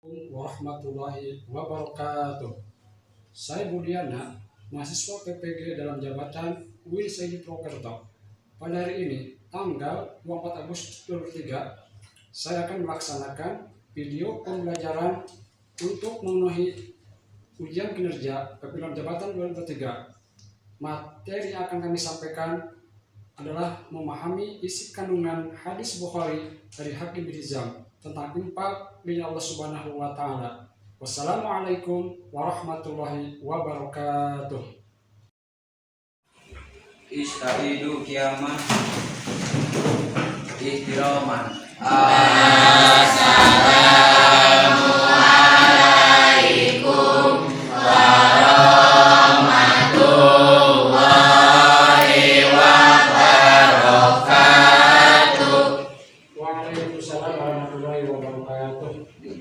Warahmatullahi wabarakatuh. Saya Budiana, mahasiswa PPG dalam jabatan UIN Saidi Prokerto. Pada hari ini, tanggal 24 Agustus 2023, saya akan melaksanakan video pembelajaran untuk memenuhi ujian kinerja pimpinan jabatan 2023. Materi yang akan kami sampaikan adalah memahami isi kandungan hadis Bukhari dari Hakim bin Hizam tentang infak bin Allah Subhanahu wa Ta'ala. Wassalamualaikum warahmatullahi wabarakatuh. Istaidu kiamat ihtiraman. Assalamualaikum warahmatullahi wabarakatuh. Waalaikumsalam warahmatullahi wabarakatuh.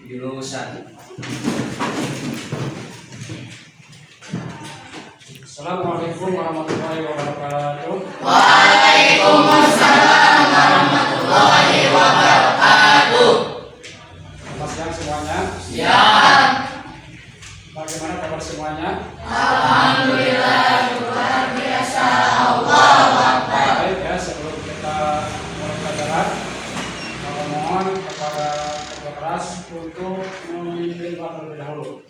Jurusan. Assalamualaikum warahmatullahi wabarakatuh. Waalaikumsalam warahmatullahi wabarakatuh. Selamat siang semuanya. Siang. Bagaimana kabar semuanya? Alhamdulillah luar biasa. Allahu Akbar. Baik ya, sebelum kita mulai pelajaran, mohon kepada kerja keras untuk memimpin terlebih dahulu.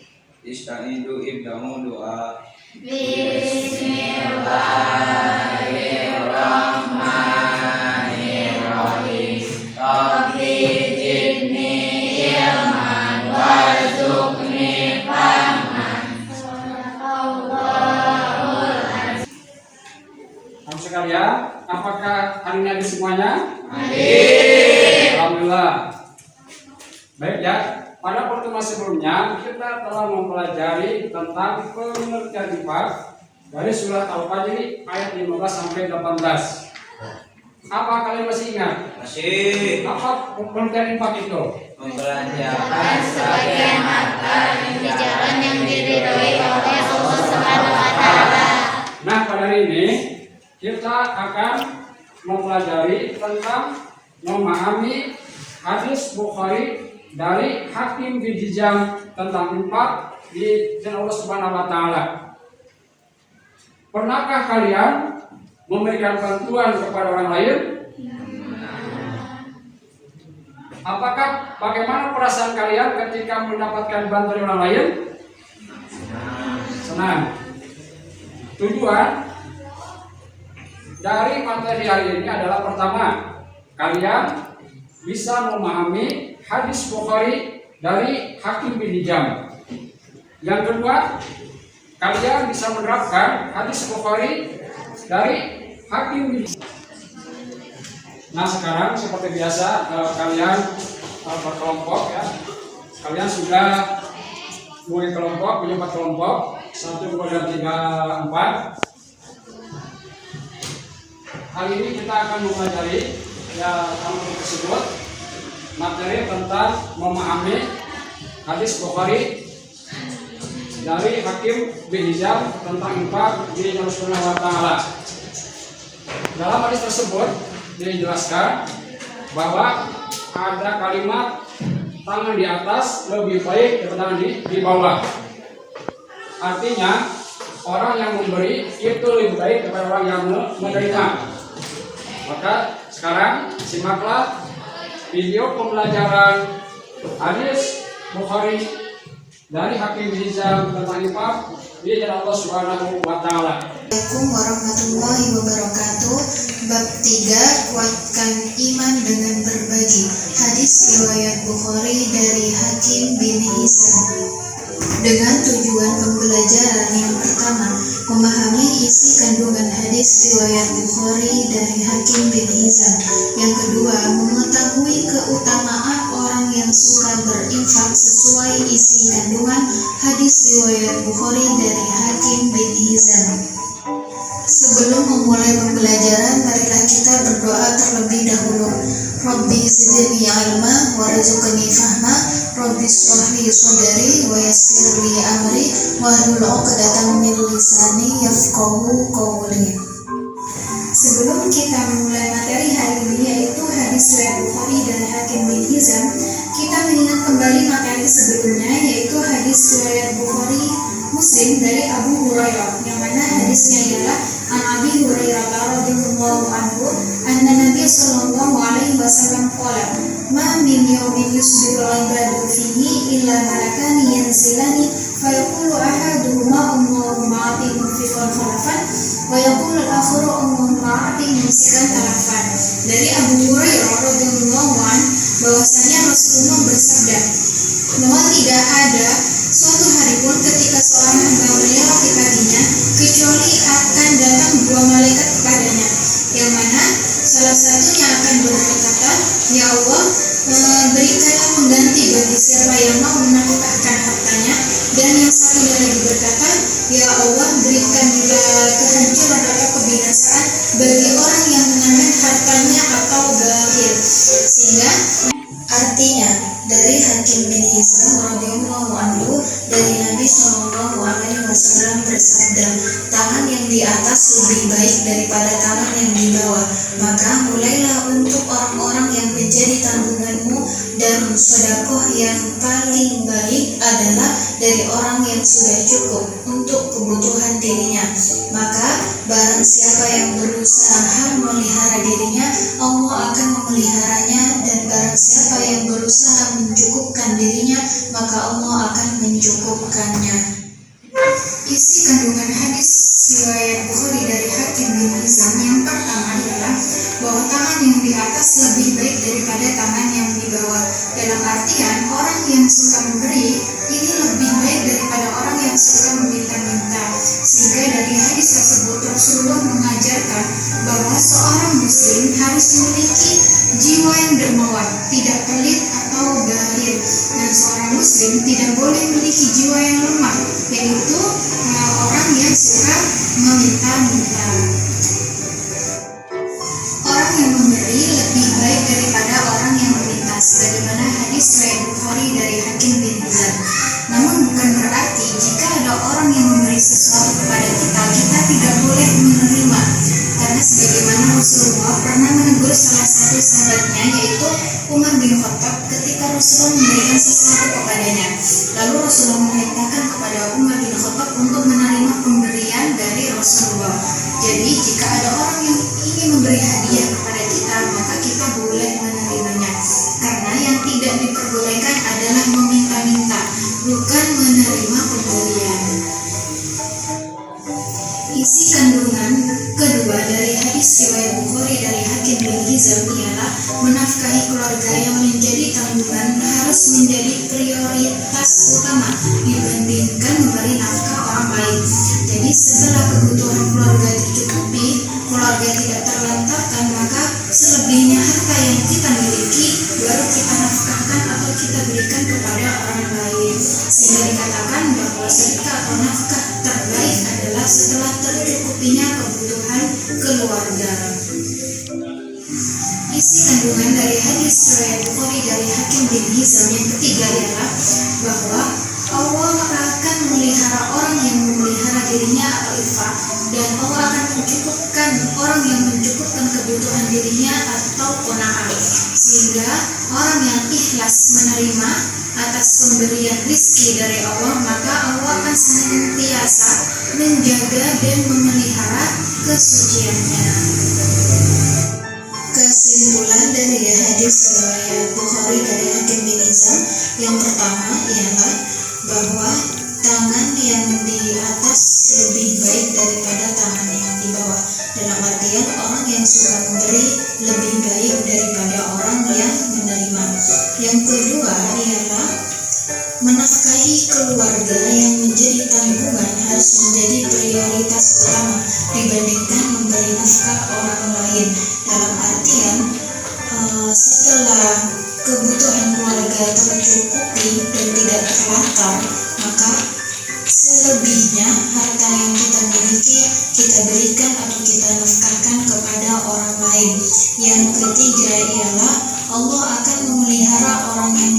Istaidu ibdamu doa. Bismillahirrahmanirrahim. Rabbi zidni ilman warzuqni fahman. Kamu sekalian, apakah hari ini ada semuanya? Hadir. Alhamdulillah. Baik ya, pada pertemuan sebelumnya kita telah mempelajari tentang pengertian infak dari surat Al-Fajr ayat 15 sampai 18. Apa kalian masih ingat? Masih Apa pengertian infak itu? membelanjakan sebagian harta di jalan yang diridhoi oleh Allah Subhanahu wa Ta'ala. Nah, pada hari ini kita akan mempelajari tentang memahami hadis Bukhari dari Hakim bin Hizam tentang infak di jalan Allah Subhanahu wa Ta'ala. Pernahkah kalian memberikan bantuan kepada orang lain? Apakah bagaimana perasaan kalian ketika mendapatkan bantuan orang lain? Senang. Tujuan dari materi hari ini adalah pertama, kalian bisa memahami hadis Bukhari dari Hakim bin Hizam. Yang kedua, kalian bisa menerapkan hadis Bukhari dari Hakim bin Hizam. Nah, sekarang seperti biasa kalian berkelompok ya. Kalian sudah mulai kelompok, punya 4 kelompok, 1, 2, 3, 4. Kali ini kita akan mempelajari ya kelompok tersebut materi tentang memahami hadis Bukhari dari Hakim bin Hizam tentang infak di Allah Subhanahu wa Ta'ala. Dalam hadis tersebut dijelaskan bahwa ada kalimat tangan di atas lebih baik daripada tangan di bawah. Artinya orang yang memberi itu lebih baik daripada orang yang menerima. Maka sekarang simaklah video pembelajaran hadis Bukhari dari Hakim bin Hizam tentang infak di jalan Allah Subhanahu wa Ta'ala. Assalamualaikum warahmatullahi wabarakatuh. Bab 3, kuatkan iman dengan berbagi. Hadis riwayat Bukhari dari Hakim bin Hizam. Dengan tujuan pembelajaran yang pertama, memahami isi kandungan hadis riwayat Bukhari dari Hakim bin Hizam. Yang kedua, mengetahui keutamaan orang yang suka berinfak sesuai isi kandungan hadis riwayat Bukhari dari Hakim bin Hizam. Sebelum memulai pembelajaran, marilah kita berdoa terlebih dahulu. Rabbi zidni ilma warzuqni fahma. Rabbi shrah li sadri wa yassir li amri wahlul 'uqdatam min lisani yafqahu qawli. Sebelum kita memulai materi hari ini, yaitu hadis riwayat Bukhari dan Hakim bin Hizam, kita mengingat kembali materi sebelumnya, yaitu hadis riwayat Bukhari Muslim dari Abu Hurairah, yang mana hadisnya ialah an Abi Hurairah radhiyallahu anhu anna Nabi sallallahu alaihi wasallam qala ma min yawmin yusbihu al-ibadu fihi illa malakani yanzilani fayaqulu ahaduhuma Allahumma ati munfiqan khalafan wa yaqulu al-akharu Allahumma ati mumsikan talafan. Dari Abu Hurairah radhiyallahu anhu bahwasanya Rasulullah bersabda bahwa tidak ada suatu hari pun ketika seorang hamba melewati paginya kecuali akan datang dua malaikat kepadanya, yang mana salah satunya akan berkata, ya Allah, berikanlah pengganti bagi siapa yang mau menafkahkan hartanya, dan yang satunya lagi berkata, ya Allah, berikanlah kehancuran atau kebinasaan bagi orang yang menahan hartanya atau bahir. Sehingga artinya dari Hakim bin Hizam radhiyallahu anhu dari Nabi Shallallahu alaihi wasallam bersabda, tangan yang di atas lebih baik daripada tangan yang di bawah. Maka mulailah untuk orang-orang yang menjadi tanggunganmu, dan sedekah yang paling baik adalah dari orang yang sudah cukup untuk kebutuhan dirinya. Maka barang siapa yang berusaha memelihara dirinya, Allah akan memeliharanya, dan barang siapa yang berusaha mencukupkan dirinya, maka Allah akan mencukupkannya. Isi kandungan hadis riwayat Bukhari dari Hakim bin Hizam yang pertama adalah bahwa tangan yang di atas lebih baik daripada tangan yang di bawah. Dalam artian orang yang suka memberi ini lebih baik daripada orang yang suka meminta-minta. Sehingga dari hadis tersebut Rasulullah mengajarkan bahwa seorang muslim harus memiliki jiwa yang dermawan, tidak pelit atau bahil, dan seorang muslim tidak boleh memiliki jiwa yang lemah, yaitu orang yang suka meminta-minta. Orang yang memberi lebih baik daripada orang yang meminta, sebagaimana hadis riwayat Bukhari dari Hakim bin Hizam. Namun bukan berarti jika ada orang yang memberi sesuatu kepada kita, kita tidak boleh menerima. Karena sebagaimana Rasulullah pernah menegur salah satu sahabatnya, yaitu Umar bin Khattab, ketika Rasulullah memberikan sesuatu kepadanya. Lalu Rasulullah memerintahkan kepada Umar bin Khattab untuk menerima pemberian dari Rasulullah. Jadi jika ada orang yang ingin memberi hadiah kepada kita, maka kita boleh menerimanya. Karena yang tidak diperbolehkan adalah meminta-minta, bukan menerima pemberian. Isi kandungan kedua dari hadis riwayat Bukhari dari Hakim bin Hizam ialah menafkahi keluarga yang menjadi tanggungan harus menjadi prioritas utama dibandingkan memberi nafkah orang lain. Jadi setelah kebutuhan keluarga tercukupi, keluarga tidak terlantarkan, maka selebihnya harta yang kita miliki baru kita nafkahkan atau kita berikan kepada orang lain. Sehingga dikatakan bahwa sedekah atau nafkah terbaik adalah setelah tercukupinya kebutuhan keluarga. Isi kandungan dari hadis riwayat Bukhari dari Hakim bin Hizam yang ketiga ialah bahwa Allah akan memelihara orang yang memelihara dirinya atau infak, dan Allah akan mencukupkan orang yang mencukupkan kebutuhan dirinya atau qanaah. Sehingga orang yang ikhlas menerima atas pemberian rizki dari Allah, maka Allah akan senantiasa menjaga dan memelihara kesuciannya. Kesimpulan dari hadis riwayat Bukhari dari Hakim bin Hizam yang pertama ialah bahwa tangan yang di atas lebih baik daripada tangan yang di bawah. Dalam artian orang yang suka memberi lebih baik daripada orang yang menerima. Yang kedua ialah menafkahi keluarga yang menjadi tanggungan harus menjadi prioritas utama dibandingkan memberi nafkah orang lain. Dalam artian setelah kebutuhan keluarga tercukupi dan tidak terlantar, maka selebihnya harta yang kita miliki kita berikan atau kita nafkahkan kepada orang lain. Yang ketiga ialah Allah akan memelihara orang yang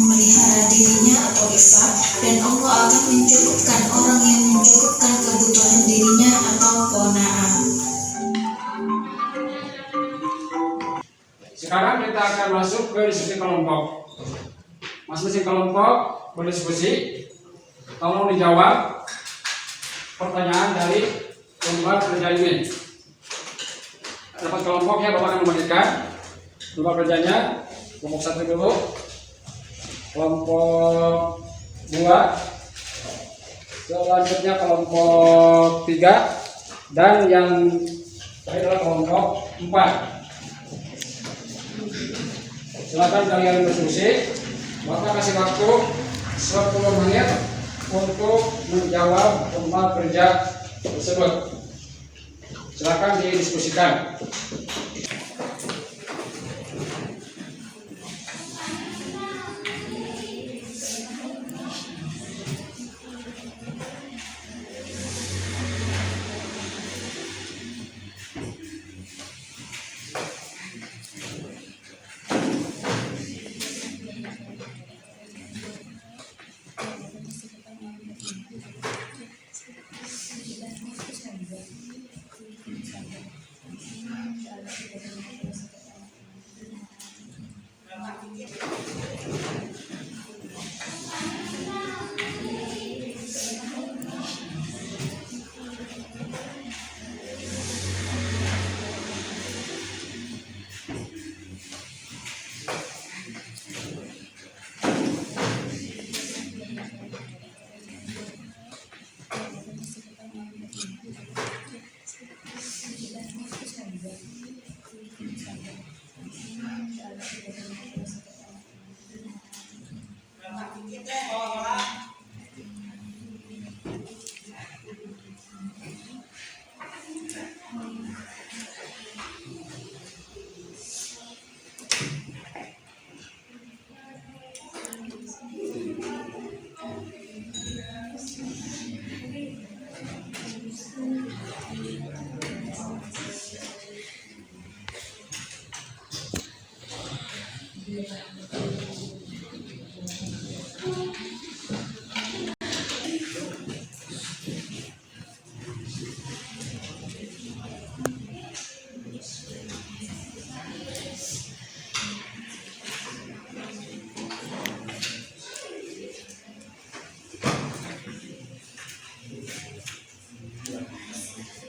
Masing-masing kelompok berdiskusi, tolong dijawab pertanyaan dari lembar kerja ini. Dapat kelompoknya Bapak akan membagikan lembar kerjanya. Kelompok 1 dulu, kelompok 2, selanjutnya kelompok 3, dan yang terakhir adalah kelompok 4. Silakan kalian berdiskusi. Bapak kasih waktu 10 menit untuk menjawab lembar kerja tersebut. Silakan didiskusikan.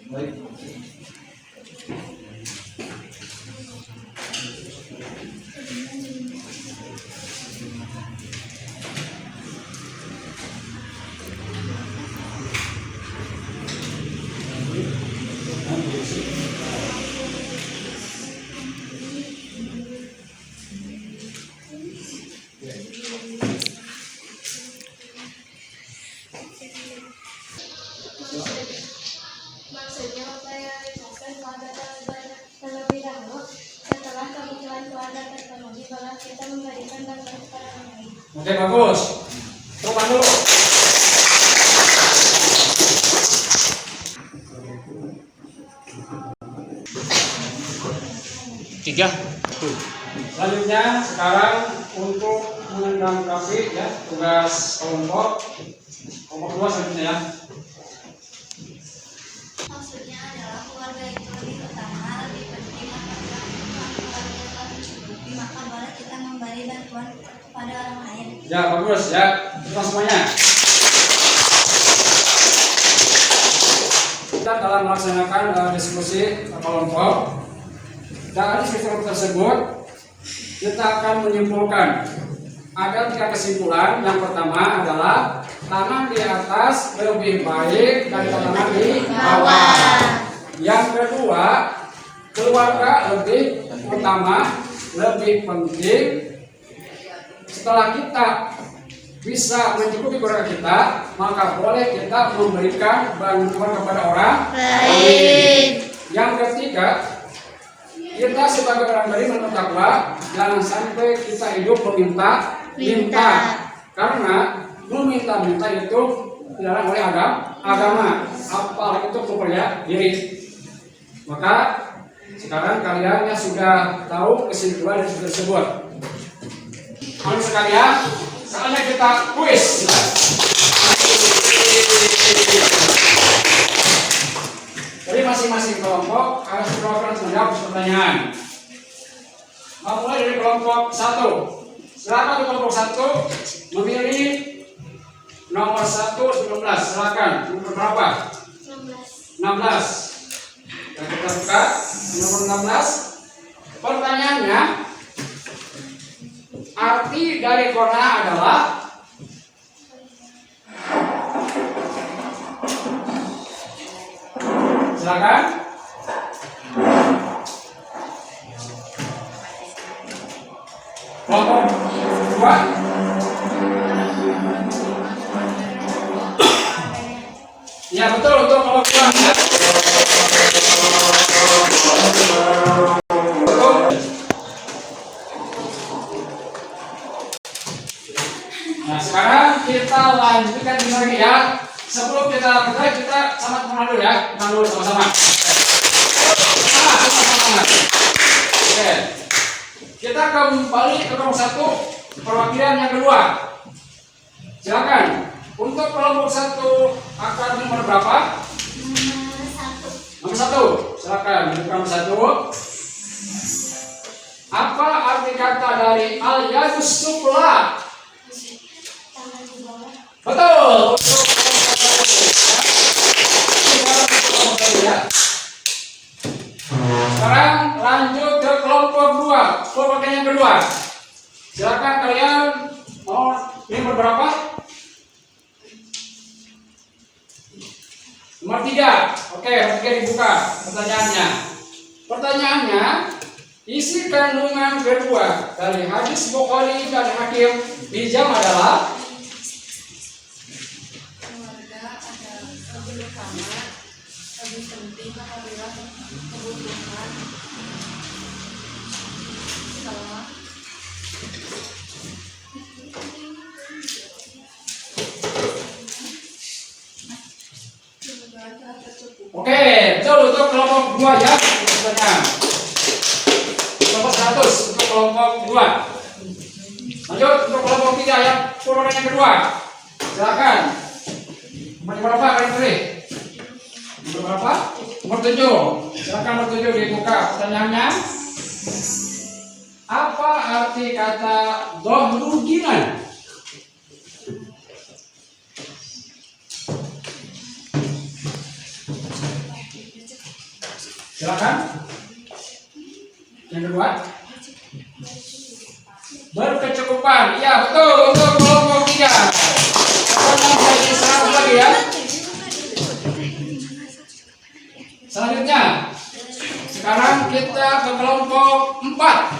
Baik. Maksudnya saya jelaskan keluarga terlebih dahulu. Setelah kebutuhan keluarga terpenuhi, baru kita memberikan bantuan kepada orang lain. Oke, bagus. Coba dulu. Tiga. Selanjutnya sekarang untuk menanggapi ya tugas kelompok 2 selanjutnya ya. Maksudnya adalah keluarga itu lebih utama, lebih penting apabila keluarga telah mencukupi, maka boleh kita memberi bantuan kepada orang lain. Ya bagus ya. Kita semuanya. Kita dalam melaksanakan diskusi kelompok. Dari diskusi tersebut kita akan menyimpulkan ada 3 kesimpulan. Yang pertama adalah tangan di atas lebih baik dari tangan di bawah. Yang kedua, keluarga lebih utama, lebih penting. Setelah kita bisa mencukupi keluarga kita, maka boleh kita memberikan bantuan kepada orang lain. Yang ketiga, kita sebagai orang beriman bertakwa jangan sampai kita hidup meminta-minta, karena meminta-minta itu dilarang oleh agama, apalagi itu kepercayaan diri. Maka sekarang kalian sudah tahu kesimpulan dari tersebut. Anak sekalian, saatnya kita kuis. Jadi masing-masing kelompok harus menjawab pertanyaan. Mulai dari kelompok 1. Silakan untuk kelompok 1 memilih nomor 1-19. Silakan. Nomor berapa? 16. 16. Dan kita buka nomor 16. Pertanyaannya, arti dari kona adalah silakan. Kelompok 2. Ya betul untuk kelompok 2. Nah sekarang kita lanjutkan lagi ya. Sebelum kita mulai kita sama teman dulu ya, teman dulu sama-sama. Sama-sama. Oke. Kita kembali ke kelompok 1 perwakilan yang kedua. Silakan. Untuk kelompok 1 akan nomor berapa? Nomor 1. Silakan. Untuk kelompok 1. Apa arti kata dari al-yadus sufla? Tangan di bawah. Betul. Sekarang lanjut ke kelompok 2, kelompok yang kedua. Silakan kalian mau nomor berapa? Nomor 3. Oke, nomor 3 dibuka pertanyaannya. Pertanyaannya, isi kandungan kedua dari hadis Bukhari dan Hakim Hizam adalah Keluarga ada lebih utama, lebih penting apabila kebutuhan setelah keluarga tercukupi. Oke, betul untuk kelompok 2 ya. Pertanyaan. Kelompok 100 untuk kelompok 2. Lanjut untuk kelompok 3 ya. Kelompok yang kedua. Silakan. Nomor berapa kalian pilih? Nomor berapa? Nomor 7. Silakan nomor 7 dibuka pertanyaannya. Apa arti kata dohruginan? Silakan. Yang kedua. Berkecukupan. Iya betul untuk kelompok 3. Pertanyaan saya 100 lagi ya. Selanjutnya, sekarang kita ke kelompok 4.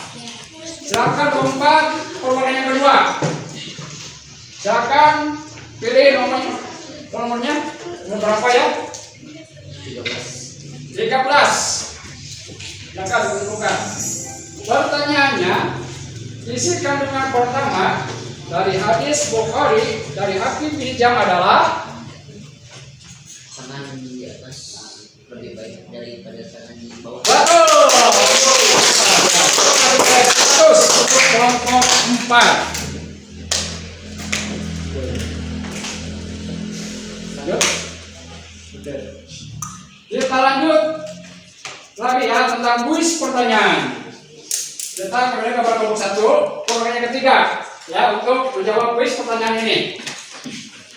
Silakan kelompok 4 yang kedua. Silakan pilih nomornya. Nomor berapa ya? 13. Silakan tentukan. Pertanyaannya, isi kandungan pertama dari hadis Bukhari dari Hakim Hizam adalah Tangan di atas lebih baik daripada tangan di bawah. betul. Terus untuk kelompok 4. Lanjut. Kita lanjut lagi ya tentang kuis pertanyaan. Kita kembali ke kelompok 1, kelompok yang ketiga ya untuk menjawab kuis pertanyaan ini.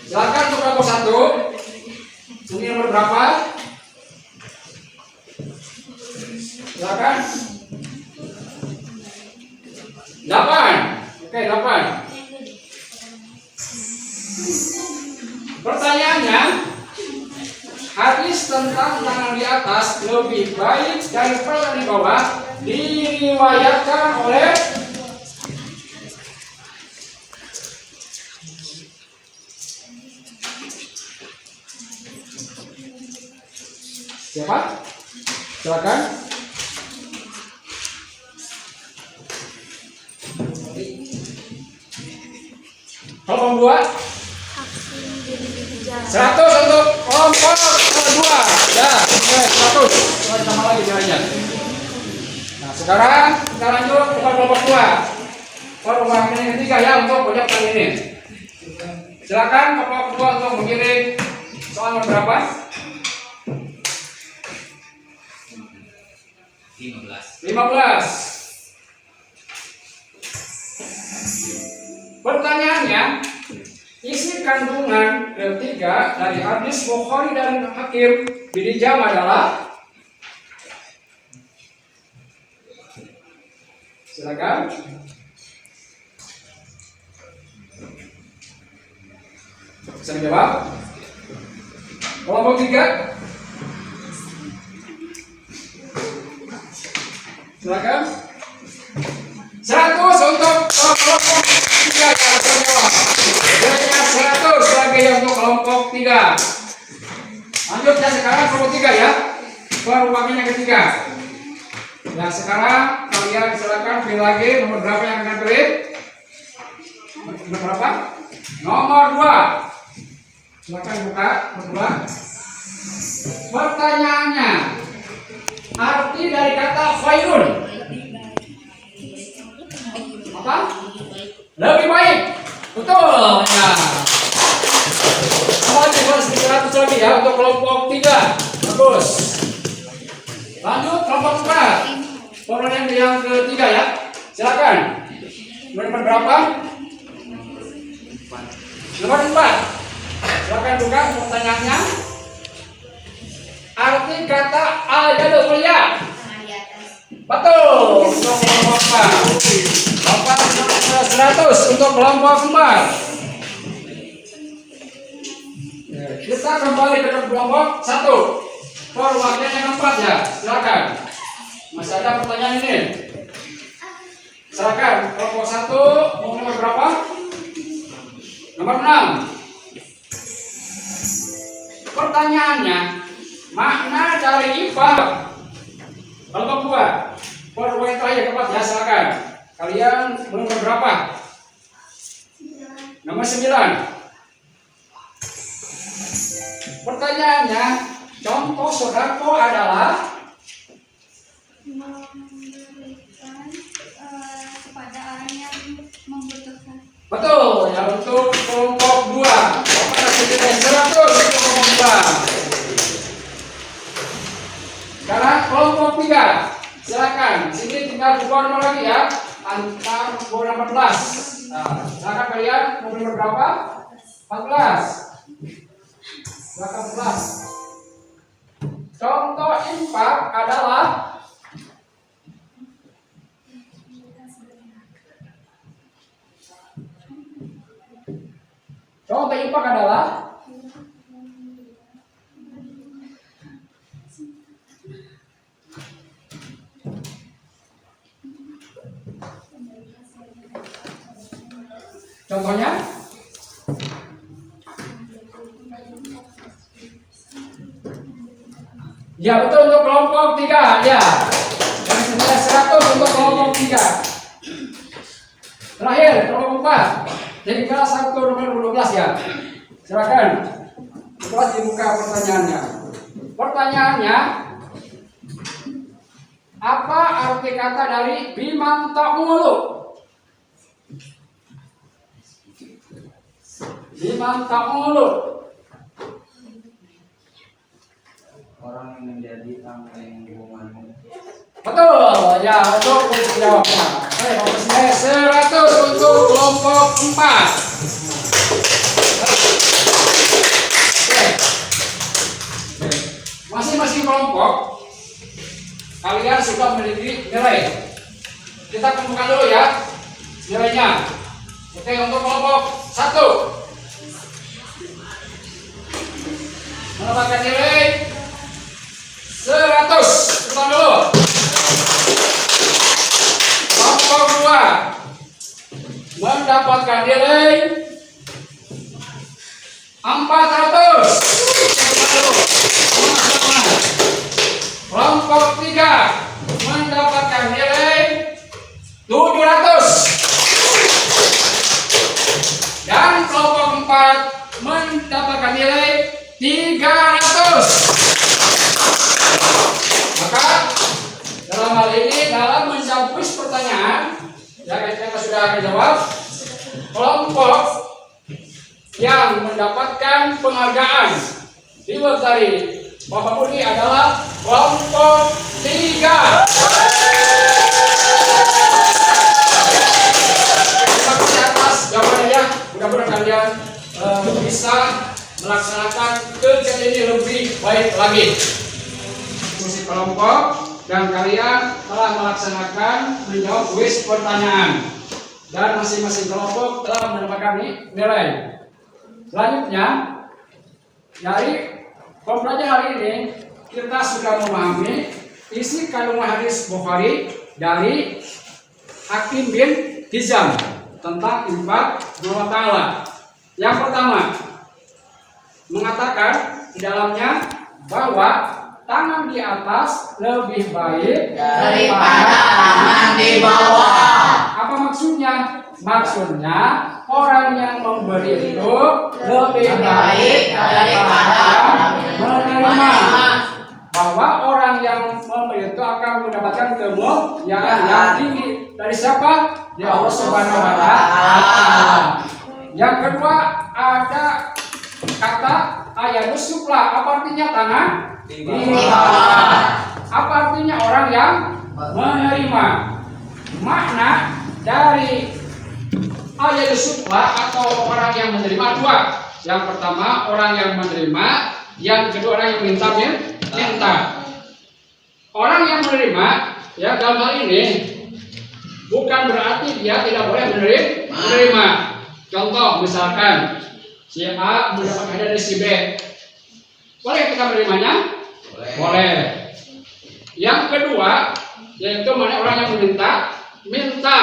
Silakan untuk kelompok 1. Ini nomor berapa? Silakan. 8. Oke, 8. Pertanyaannya, hadis tentang tangan di atas lebih baik daripada di bawah diriwayatkan oleh siapa? Silakan. Kelompok 2. 100 untuk kelompok 2. Ya, oke, 100. Kita tambah lagi jalannya. Nah, sekarang kita lanjut ke kelompok 2. Kelompok yang ketiga ya untuk pojok kali ini. Silakan kelompok 2 untuk mengirim soal nomor berapa? 15. 15. Pertanyaannya, isi kandungan ketiga dari hadis Bukhari dan Hakim bin Hizam adalah, silakan. Bisa dijawab? Kelompok 3. Silakan. 100 untuk kelompok 3 yang terjawab. Nilainya 100 lagi untuk kelompok 3. Lanjut ya sekarang kelompok 3 ya. Perwakilan yang ketiga. Nah sekarang kalian silakan pilih lagi nomor berapa yang akan pilih? Nomor berapa? Nomor 2. Silakan buka nomor 2. Pertanyaannya, arti dari kata khairun apa? Lebih baik. Betul ya. Semuanya harus 100 lagi ya untuk kelompok 3. Bagus. Lanjut kelompok 4. Pertanyaan yang ketiga ya. Silakan. Nomor berapa? Nomor 4. Silakan buka pertanyaannya. Arti kata al-yadul ulya. Betul. Untuk kelompok 4. 100 untuk kelompok 4. Kita kembali ke kelompok 1. Perwakilan yang keempat ya. Silakan. Masih ada pertanyaan ini. Silakan. Kelompok 1 mau nomor berapa? Nomor 6. Pertanyaannya, makna dari infak. Kelompok 2. Perwakilan terakhir keempat ya. Silakan. Kalian nomor berapa? Nomor 9. Pertanyaannya, contoh sodako adalah memberikan kepada orang yang membutuhkan. betul ya untuk kelompok 2. Bapak kasih nilai 100 untuk kelompok 2. Sekarang kelompok 3. Silakan. Sini tinggal buka nomor lagi ya. Antar buku 14. Nah, silakan kalian mau nomor berapa? 14. Silakan 14. Contoh infak adalah contohnya ya betul untuk kelompok 3 ya. Yang senilai 100 untuk kelompok 3. Terakhir kelompok 4. Jadi kelas 1 nomor 12 ya. Silakan. Setelah dibuka pertanyaannya. Pertanyaannya, apa arti kata dari biman ta'ulu? Biman ta'ulu. Orang yang menjadi tameng hubunganmu. Betul, ya untuk jawabnya. Oke, 100 untuk kelompok 4. Masing-masing kelompok kalian sudah memiliki nilai. Kita kumpulkan dulu ya nilainya. Oke, untuk kelompok 1 mendapatkan nilai 100. Kita dulu. Kelompok 2 mendapatkan nilai 400. Kelompok 3 mendapatkan nilai 700. Dan kelompok 4 mendapatkan nilai 300. Maka dalam hal ini dalam menjawab pertanyaan ya kita sudah menjawab, kelompok yang mendapatkan penghargaan dari Bapak Budi adalah kelompok 3. Terima kasih atas jawaban mudah-mudahan kalian bisa melaksanakan kegiatan ini lebih baik lagi. Diskusi kelompok dan kalian telah melaksanakan menjawab kuis pertanyaan dan masing-masing kelompok telah mendapatkan nilai. Selanjutnya dari pembelajaran hari ini kita sudah memahami isi kandungan hadis Bukhari dari Hakim bin Hizam tentang infak Allah Ta'ala. Yang pertama mengatakan di dalamnya bahwa tangan di atas lebih baik Daripada tangan di bawah. Apa maksudnya? Maksudnya orang yang memberi itu lebih baik daripada menerima. Bahwa orang yang memberi itu akan mendapatkan kemuliaan yang tinggi. Dari siapa? Dari Allah Subhanahu wa Ta'ala. Yang kedua ada kata ayat sufla. Apa artinya tangan? Di bawah. Apa artinya orang yang menerima? Makna dari ayat sufla atau orang yang menerima dua. Yang pertama orang yang menerima, yang kedua orang yang minta. Orang yang menerima, ya dalam hal ini bukan berarti dia tidak boleh menerima. Contoh misalkan si A mendapatkan hadiah dari si B, boleh kita menerimanya? Boleh. Yang kedua yaitu mana orang yang minta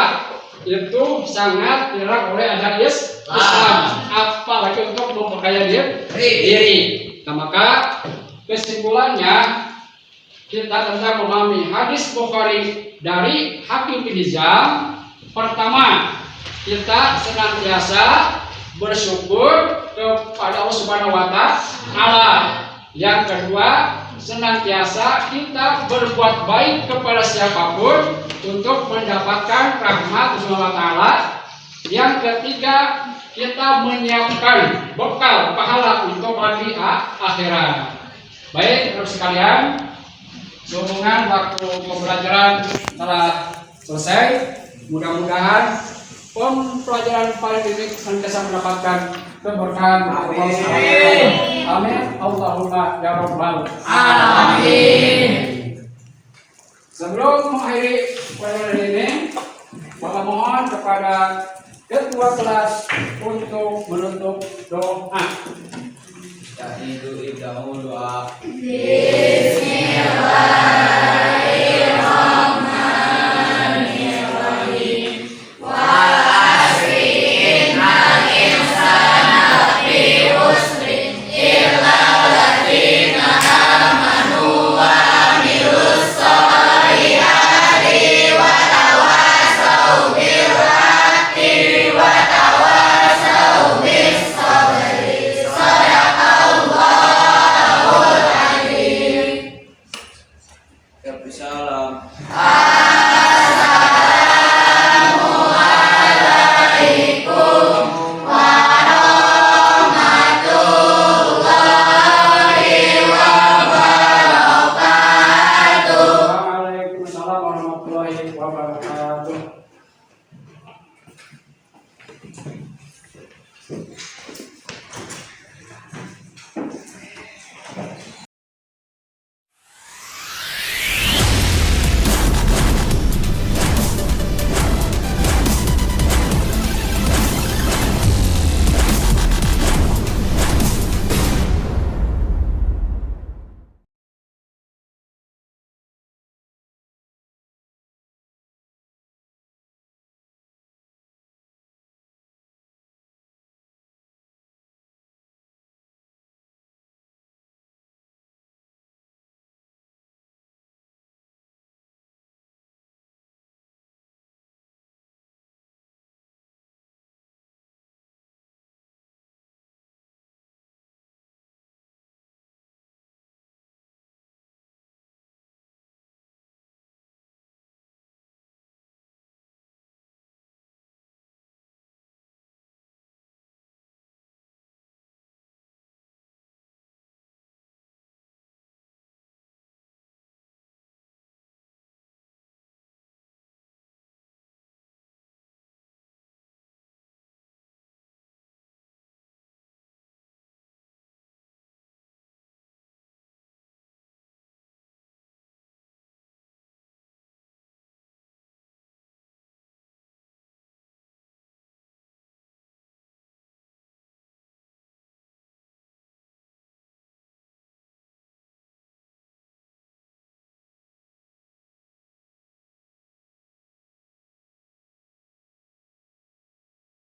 itu sangat dilarang oleh ajaran Islam, apalagi untuk memperkaya diri. Nah, maka kesimpulannya kita tentang memahami hadis Bukhari dari Hakim bin Hizam. Pertama, kita senantiasa bersyukur kepada Allah Subhanahu wa Ta'ala. Yang kedua, senantiasa kita berbuat baik kepada siapapun untuk mendapatkan rahmat Allah Subhanahu wa Ta'ala. Yang ketiga, kita menyiapkan bekal pahala untuk hari akhirat. Baik, terus sekalian, sehubungan waktu pembelajaran telah selesai. Mudah-mudahan pembelajaran kali ini senantiasa mendapatkan keberkahan Allah SWT. Amin. Allahumma ya rabbal alamin. Sebelum mengakhiri pelajaran ini, Bapak mohon kepada ketua kelas untuk menutup doa. Jadi itu doa.